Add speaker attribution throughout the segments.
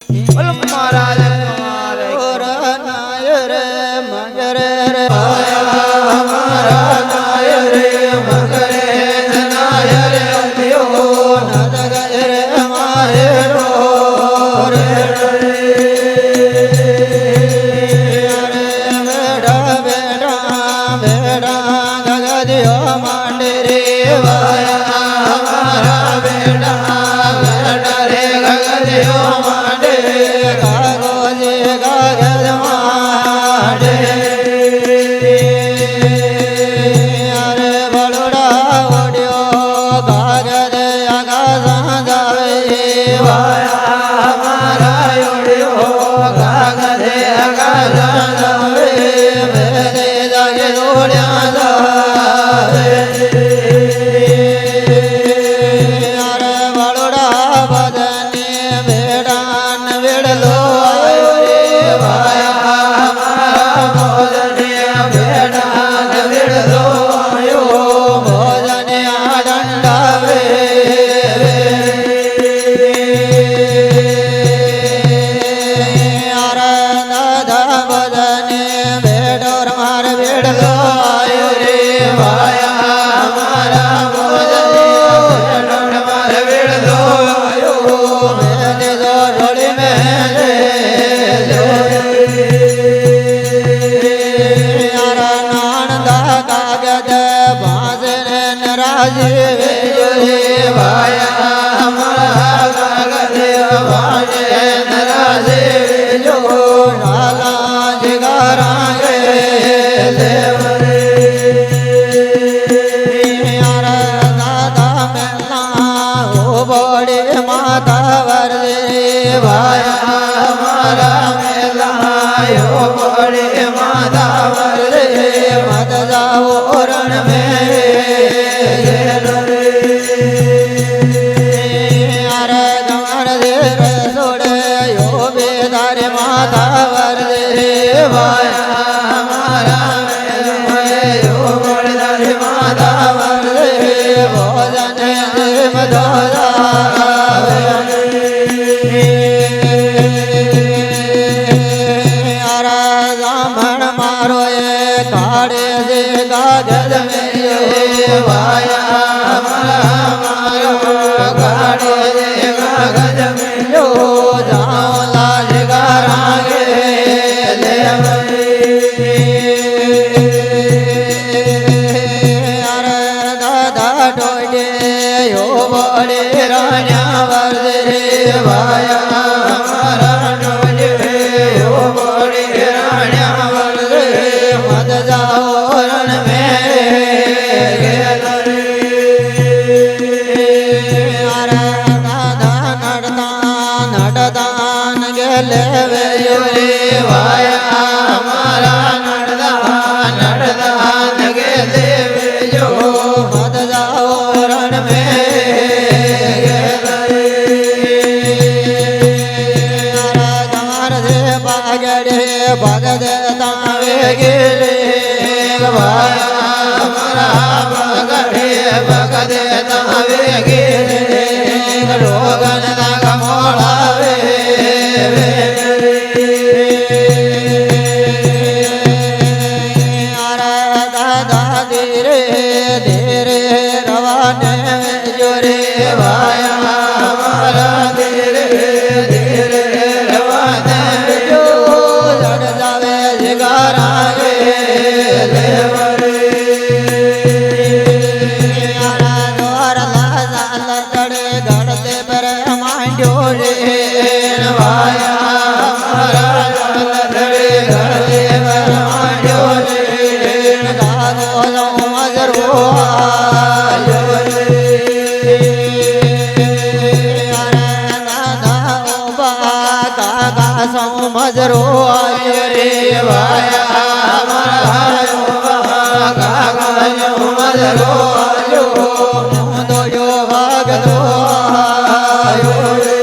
Speaker 1: महाराज नायर मगर नायर मगर नायर नदगर मारे बेड़ा बेड़ा गगदियो मांडरे वाया हमारा बेड़ा बेड़ा रे गगदियो मांडे कागोजे कागज मांडे अरे बड़ोड़ा ओडियो कागज आकाशा जावे वाया हमारा ओडियो कागज आकाशा जावे मेरे जागे ओडिया जावे अरे बड़ोड़ा बदने बेड़ान बेड़लो आयो रे वाया हमारा भोजने बेड़ान बेड़लो आयो भोजने डंडावे अरे दादा बदने बेड़ोर मार बेड़लो आयो रे वाया हमारा भोजने बेड़ोर मार बेड़लो आयो मेरे दो रोड़ी में यारा नानदा कागद बांसरे नराजी वे वाया हमारा कागद बांसरे नराजी जो राला जिगारांगे देवरे यारा दादा मेला ओ बड़े माता वरदे वाया हमारा मेला ओ बड़े माता वरदे मत जाओ रण में अरे गमन दे रसोड़े यो बेदारे माता वरदे वाया हमारा मेला यो बड़े माता वरदे भोजन दे मधोरा ब्राह्मण मारो ये काड़े से कागज में ये वाया मारो काड़े से कागज में जो जाओ लाज करांगे अरे दादा टोटे यो बड़े रानिया वर्दे वाया हमारा टोटे यो बड़े रानिया वर्दे मत जाओ रण में अरे दादा नटदान गेले वे रे वाया हमारा नटदान गेले वे जो मत जाओ रण में भगत तावे गिरे वाया हमारा भगड़े भगत तावे गिरे रोगन दाग मोड़ावे अरे दादा धीरे धीरे रवाने जोरे वाया हमारा धीरे धीरे रवाने जो लड़ जावे जिगारांगे देवरे यारा द्वार लाजा लड़े गड़ते पर मांड्यो रे वाया हमारा लड़े गड़ते पर मांड्यो रे गागो जाऊं मजरो आयो रे यारा दादा ओ बाका गासो मजरो आयो रे वाया हमारा बाका गासो मजरो आयो दो यो भागतो आयो रे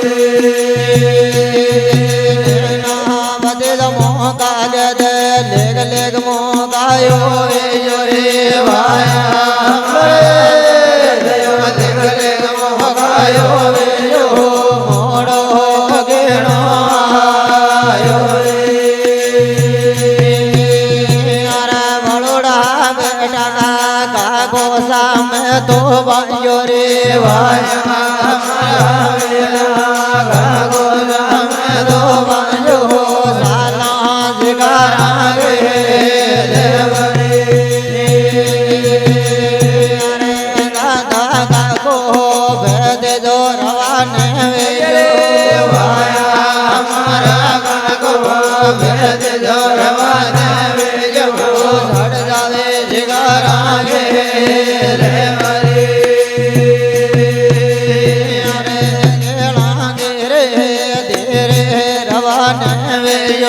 Speaker 1: नाम दे दमो कागद लेग लेग मो गायो रे वाया हमारे लेग लेग मो गायो रे मोड़ो गेणो તો વાંજો રે વાયા મારા વેલા ગોગા મેં તો વાંજો સાલા જગારા રે દાદા કાકો ભેદ જો રવાને વેજો વાયા મારા કાકો ભેદ જો રવાને વેજો સડ જાવે જગારા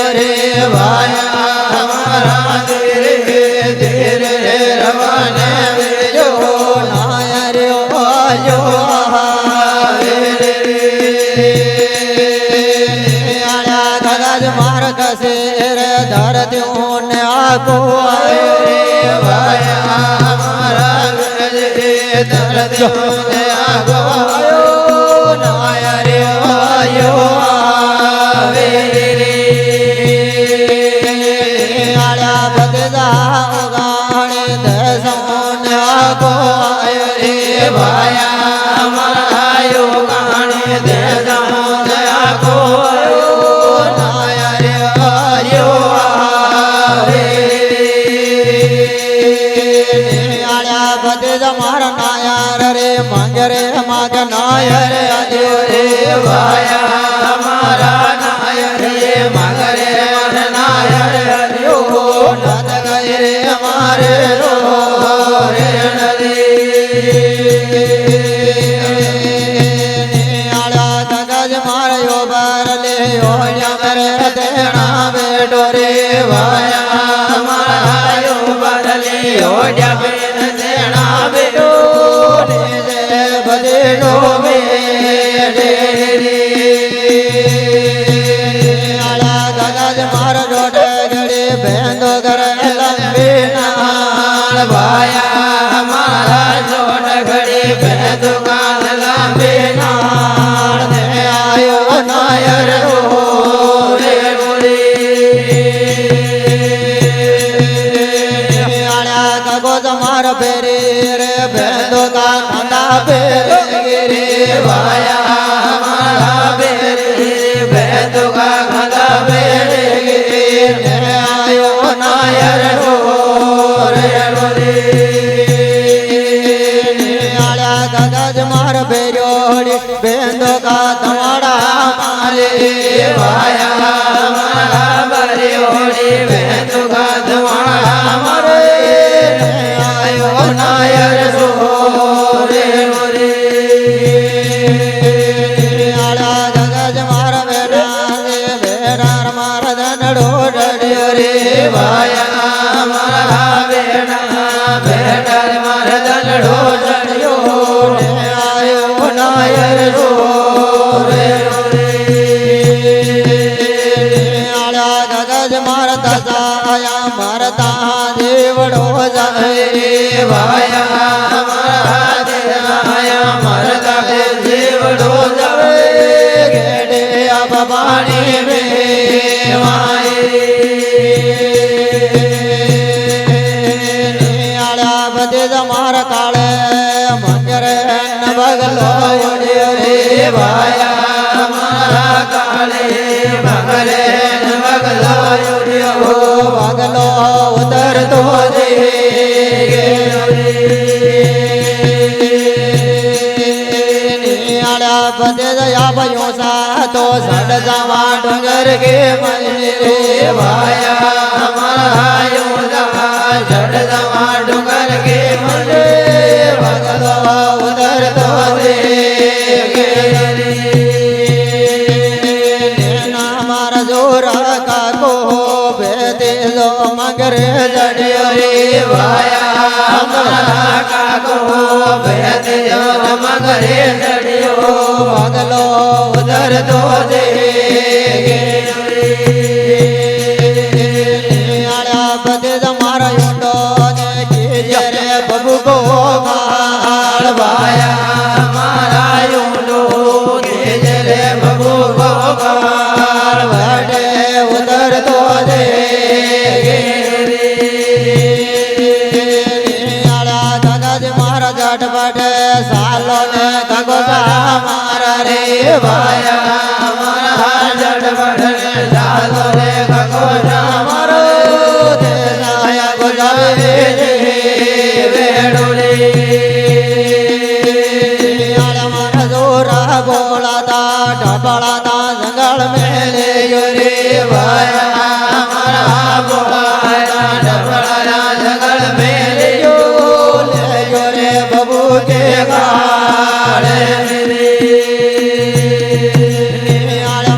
Speaker 1: રે વાયા મારા ધીરે ધીરે રવાને વેજો નાયર્યો આયો આયા ગગજ માર કસે રે ધરત્યું ને આખો આયો રે વાયા મારા ગગજ ધરત્યું ને આખો આયો નાયર્યો આયો વાયા માયો ગાણે દે દયા કો નાયર્યો આવે આળ્યા બદે જમાર નાયર રે માંગરે માગ નાયર આજો રે વાયા મારા નાયર રે માંગરે નાયર આજો નાદ ગયે રે મારે રો રે વાયા માયો બદલે ઓડ્યા બેન દેણા બેડો ને જે બદેનો મેડે આળા ગગજ માર રોડ ગડે બેંદો ઘર લંબે નાળ વાયા મારા જોડ ગડે બેંદો ગાલ લંબે નાળ ને આયો નાયર રો તમાર ફેરે રે બેંદો કા ખાંડા ફેરે રે વાયા મારા ફેરે બેંદો કા ખાંડા ફેરે આયો નાયર રો રે આળ્યા ગગજ માર ફેર્યો બેંદો કા તમાડા મારે વાયા મારા બરે ઓડી બેંદો કા તમાડા મારે નાયર રો રે રે આળા ગગજ માર વેરા રે વેરા માર ધનડો રડ્યો રે વાયા મારા વેણા વેડા માર ધનડો રડ્યો ને આયો નાયર રો રે આળા ગગજ માર તસાયા મારતા દેવડો જાય વાયા મારા દેવાયા મરતા દેવડો જાવે ગેડે આ બાણી મે વાય આળા બદે જમાર કાળે મંગરે ન બગલો ઓડ્યો રે વાયા મારા કાળે મંગરે ન બગલો ઓડ્યો બગલો ઉતરતો દે બદે દયા ભયો સા તો સડ જવા ડુંગર કે મને રે વાયા માયો દા સડ જવા ડુંગર કે મને ભગલો ઉદર તો દે ના માર જોરા કાકો ભેતે જો મગરે જડ્યો રે વાયા મારા કાકો ભેતે જો મગરે જડ્યો ભગલો ઉદર તો દે આળા બદે તમારા ઊંડો ને કે રે બબુ ગોપાળ વાયા મારા ઊંડો કે રે બબુ ગોપાળ વડે ઉદર તો દે આળા ગગજ મારા જટપટ વઢને જાતો રે ખગોશા મારો દેસાયા ગોજાવે વેડુરે મારા જોરા બોલાતા ઢબળાતા જંગલ મેલે રે ભાયા મારા બોલાતા ઢબળાના જંગલ મેલે રે બબુ કે ગાળે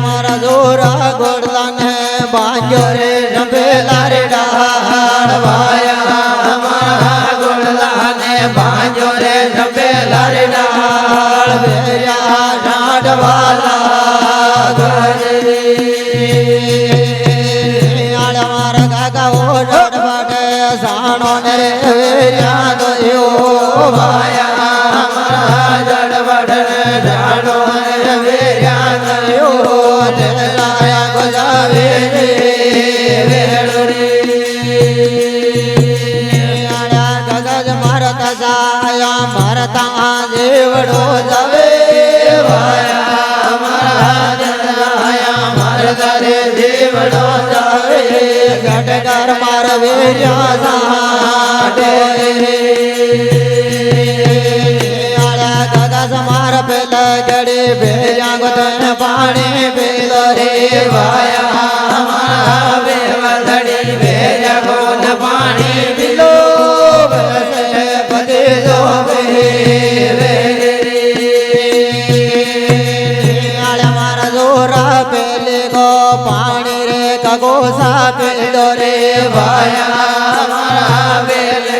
Speaker 1: મારા જોરા ગોળદાને બાંજો રે નભેલા રે ડાળ ભાયા મારા ગોળદાને બાંજો રે નભેલા રે ડાળ વેર્યા ડાઢવાલા ગરે મારા કાકા ઓ ડાઢવાટે સાણો ને રે વેર્યા ગયો ભાયા મારા ડાઢવાટે સાણો ને વેર્યા ગયો દેલાયા ગોજાવે વેડુરે મારતા જાયા મારતા દેવડો જાવે ભાયા મારા જાયા મારતા રે દેવડો જાવે ગઢગર માર વેર્યા સાડે આળા ગગસ માર પેલ ગડે ભેર્યા ગોતન પાણી પેલ રે ભાયા મારા વેવધડી ભેર્યા ગોન પાણી પીલો પાણી રે કગોસા પેલો રે ભાયા મારા બેલે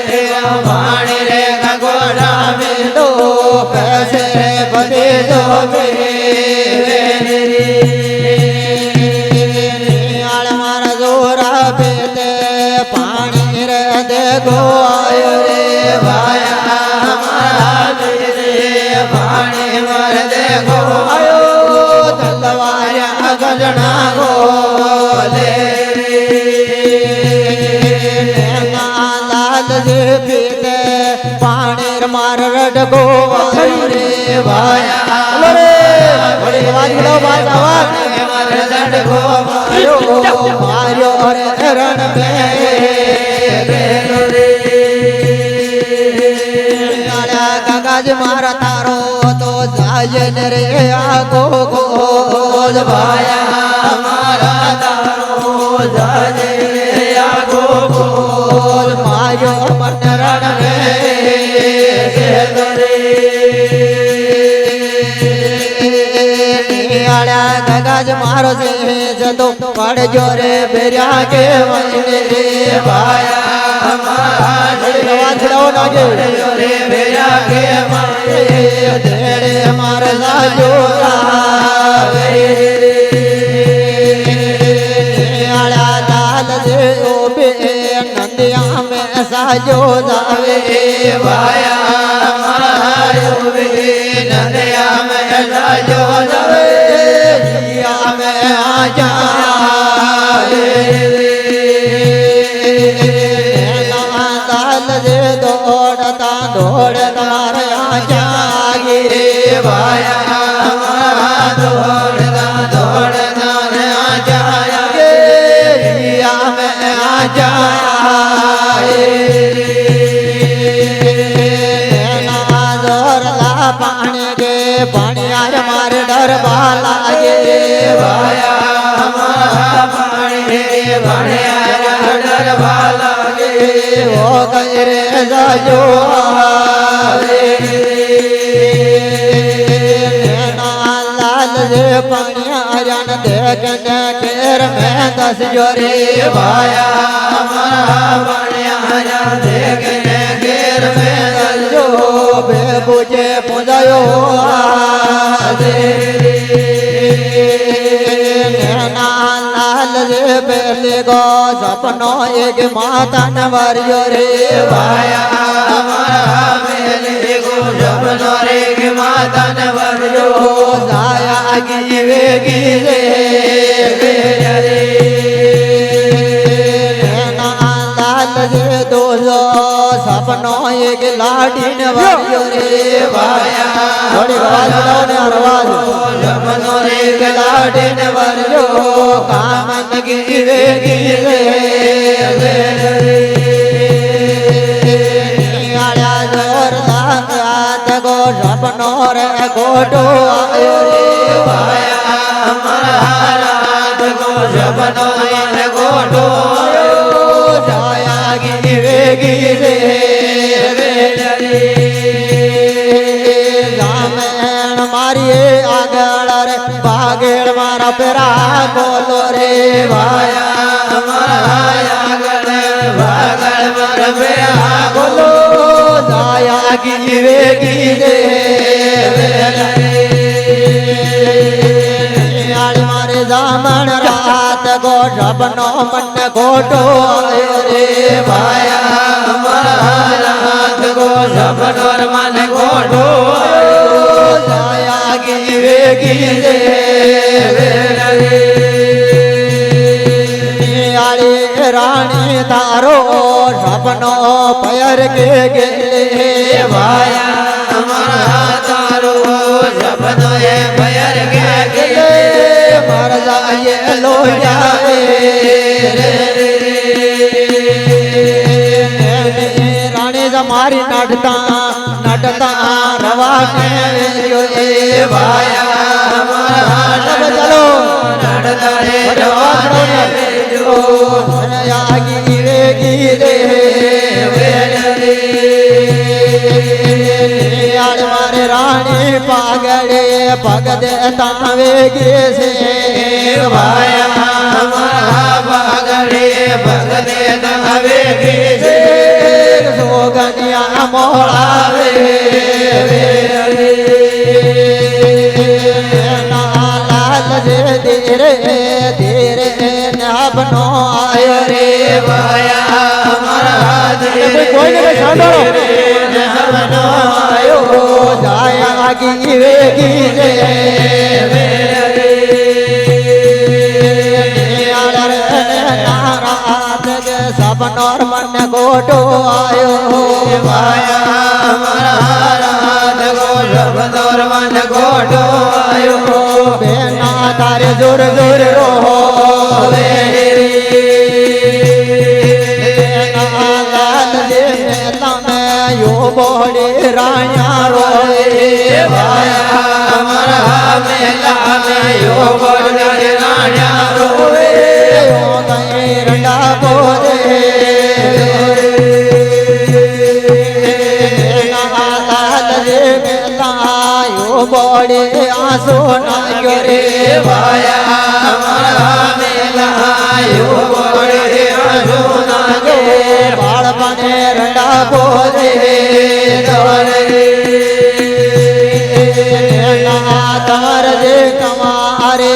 Speaker 1: પાણી રે કગોસા પેલો કસે બધે દો મારા જોરા પેતે પાણી રે દેખો આયો રે ભાયા મારા બેલે પાણી મર દેખો આયો તલવાયા ગજણા ગોલે લાલ જે પીતે પાણી માર રડગો આયો રે ભાયા રે થોડી અવાજ બોલો બાદ અવાજ માર રડગો આયો માર્યો રે રણ મે કાકાજ મારા તારો તો જાય ને રે આગો ગોજ ભાયા મારા તારો જાય રે આગો ગોજ માર્યો મન રણ મે કાકાજ મારો છે જતો પડજો રે ભેર્યા કે વઈને રે ભાયા મારા રે ભેર્યા કે દેડે માર લાજો આવે આળા લાલ જે ઓબે નંદિયા મે સાજો જાવે ભાયા મારા ઓબે નંદિયા મે સાજો જાવે જીયા મે આજા દોડતા દોડતા રહ્યા ગીરે ભાયા મારા દોડતા દોડતા રહ્યા ગયા મે આજા દોરલા પાણી કે પાણી આર માર ડરવા લાગે ભાયા મારા પાણી પાણી આર ડરવા લાગે ઓ ગઈ રે જાજો લાલ જે પાણી દેખને કેર મેં દસ જોરે ભાયા મારા પાણી દેખને કેર મેં દસ જો બે પૂજે પૂજાયો લાલ જે બેલે ગો સપનો એક માતા ન વર્યો રે ભાયા મારા બેલે ગો સપનો રે કે માતા ન વર્યો સાયા ગી વેગી રે રે લાલ જે દોજો સપનો એક લાડી ન વર્યો રે ભાયા થોડી અવાજ બોલાવો ને અવાજ સપનો રે કે લાડી ન વર્યો વેગી રે આળ્યા જોરદાર ગો સપનો રે ગોટો આયો રે
Speaker 2: ભાયા મારા રાત ગો સપનો રે ગોટો
Speaker 1: જાયા ગી વેગી રે જામેણ મારી આગળ રે ભાગેળ મારા પેરા બોલો રે
Speaker 2: ભાયા મારા આગળ ભાગળ મારા પેરા
Speaker 1: બોલો જાયા ગી વેગી રે મારે જામણ રાત ગો સપનો મન ગોટો આયો રે
Speaker 2: ભાયા મારા રાત ગો સપનો મન ગોટો
Speaker 1: જાયા ગી વેગી રે આળી રાણી તારો સપનો પયર કે ગેલે
Speaker 2: ભાયા મારા તારો સપનો એ પયર કે ગેલે
Speaker 1: મર જાય લોયા રાણી જમારી નડતા રવાને
Speaker 2: ભાયા મારા
Speaker 1: ચલો
Speaker 2: નડતા રે રવાને
Speaker 1: આગી વેગી રે મારે રાણી પાગડે પગ દેતા વેગી છે
Speaker 2: ભાયા મારા પાગડે પગ દેતા વેગી છે
Speaker 1: સોગનિયા મોળાવે લાલ જે ધીરે ધીરે નબનો આયો રે
Speaker 2: ભાયા મારા ધીરે
Speaker 1: કોઈને કઈ સાંભળો
Speaker 2: નબનો
Speaker 1: આયો જાય આગી વેગી રે સપનો મન ગોટો આયો
Speaker 2: ભાયા મારા રાત ગો સપનો મન ગોટો આયો
Speaker 1: બેના તારે જોર જોર રોહો બોડી રાણ્યા રોય
Speaker 2: ભાયા મારા મેલા મે યો બોડી રાણ્યા રોય
Speaker 1: રંડા બોરે બોડી આંસુ નાગ્યો રે
Speaker 2: ભાયા મારા મેલા યો બોડી આંસુ નાગ્યો
Speaker 1: બાળપણે રંડા બોરે તમાર જે કમારે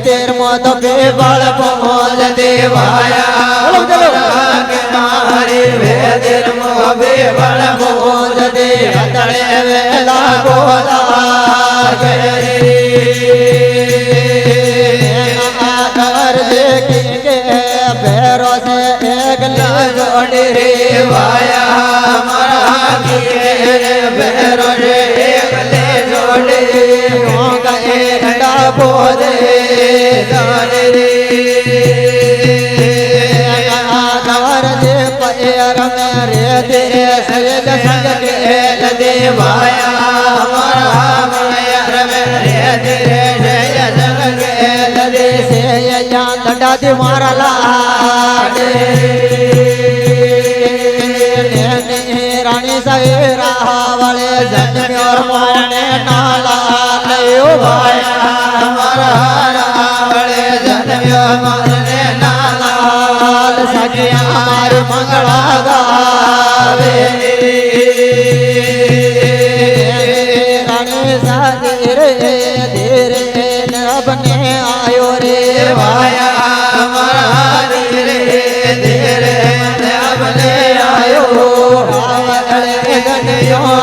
Speaker 1: તેર મોત બે બાળપણ
Speaker 2: દે ભાયા મારે વેદર મો બે બળ મોજ દે તળે વેલા ગોલા
Speaker 1: કે ભેરો છે એક
Speaker 2: જોડે રે ભાયા મારા ભેરો રે એકલે જોડે
Speaker 1: ગએ રંડા બોરે
Speaker 2: રે
Speaker 1: નવર જે પૈર મે રે દે સજલ સંગ કે દે
Speaker 2: ભાયા મારા મયર મે રે દે જય સંગ કે દે
Speaker 1: સે યા દડા દે મારા લાડે રાણી સાયરા વાળે જન્મ્યો મોને નાલા લયો
Speaker 2: ભાયા મારા રાવળે જન્મ્યો મને નાલાલ
Speaker 1: સખિયા મારી મંગળા ગાવે રાણી સાજી રે ધીરે નબને આયો રે
Speaker 2: ભાયા મારા ધીરે ધીરે મને આયો
Speaker 1: રાવળે ગણ્યો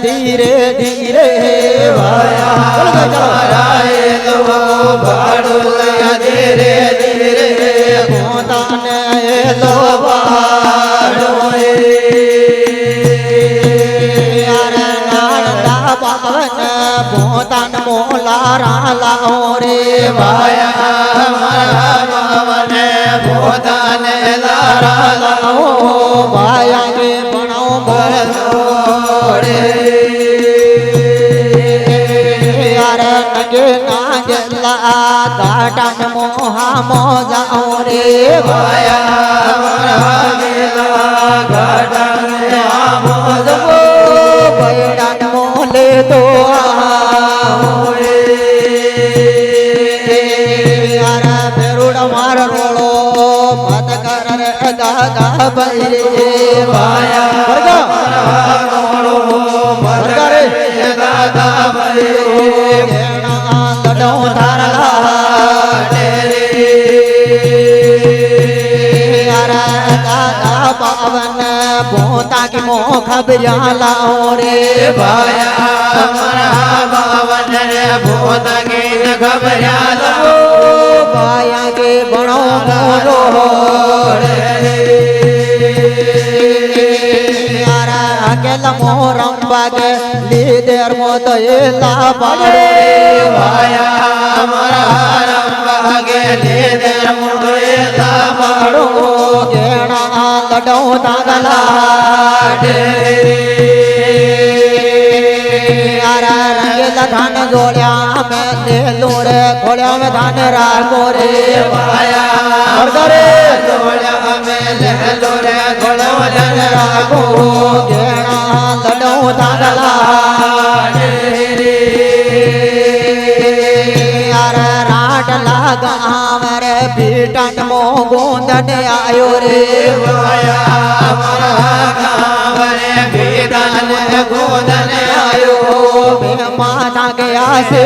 Speaker 1: ધીરે ધીરે
Speaker 2: ભાયા લો ભાડું ધીરે ધીરે
Speaker 1: પોતાને લો
Speaker 2: ભાડો રે
Speaker 1: અરે નગે ના ગેલા ગાટન મોહા મોજા રે
Speaker 2: ભાયા મારા ગેલા ઘાટા મોજો
Speaker 1: બૈડાન મોલે તો અરે બેરુડ માર રોળો મત કર રે દાદા ભાઈ રે
Speaker 2: ભાયા મારા રે દાદા ભાઈ
Speaker 1: લડો તારા દાદા પાવન પોતા કે મો ખબર્યા લાઓ રે
Speaker 2: ભાયા મારા બાવન રે ભોતા કે ખબર્યા લો
Speaker 1: પાયા કે બણો મોરો અકેલા મોરમ બાગે લીધેર મોત એલા પાડે
Speaker 2: ભાયા મારા રંબાગે લેદર મુડે
Speaker 1: પાડો જેણા લડો તાગલા રંગેલા ધાન જોડ્યા મેં લેલું રે ખોળ્યા મેં ધાન રાખો રે
Speaker 2: ભાયા
Speaker 1: રે
Speaker 2: દોડ્યા મે લેલો રે ગોળો
Speaker 1: રાખો જેણા લડો તાગલા રાટ લાગાવ રે પીટન મો ગોંદન આયો રે
Speaker 2: ભાયા મારા ગાવરે ભીડન ગોદન આયો
Speaker 1: બે માતા ગયા છે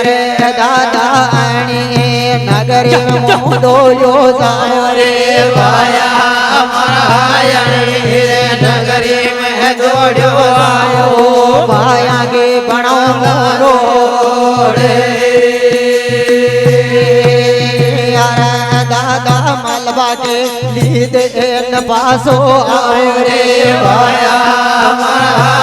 Speaker 1: રે દાદા આણી નગરી મોદો યોજાયો રે
Speaker 2: ભાયા મારા રે નગરી મે દોડ્યો આયો
Speaker 1: પાયા કે ભણો મોરો
Speaker 2: રે
Speaker 1: દાદા મલબા કે લીધે ન પાસો આયો રે
Speaker 2: ભાયા મારા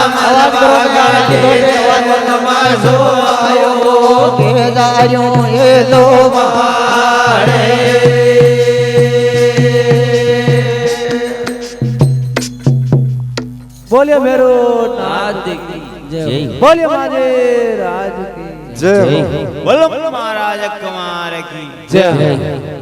Speaker 2: માસો આયો
Speaker 1: કે દાયો એ લો
Speaker 3: बोलिए मेरो नाथ की जय बोलिए महादेव राज की
Speaker 4: जय
Speaker 3: जय
Speaker 4: बोलो महाराज कुमार की
Speaker 3: जय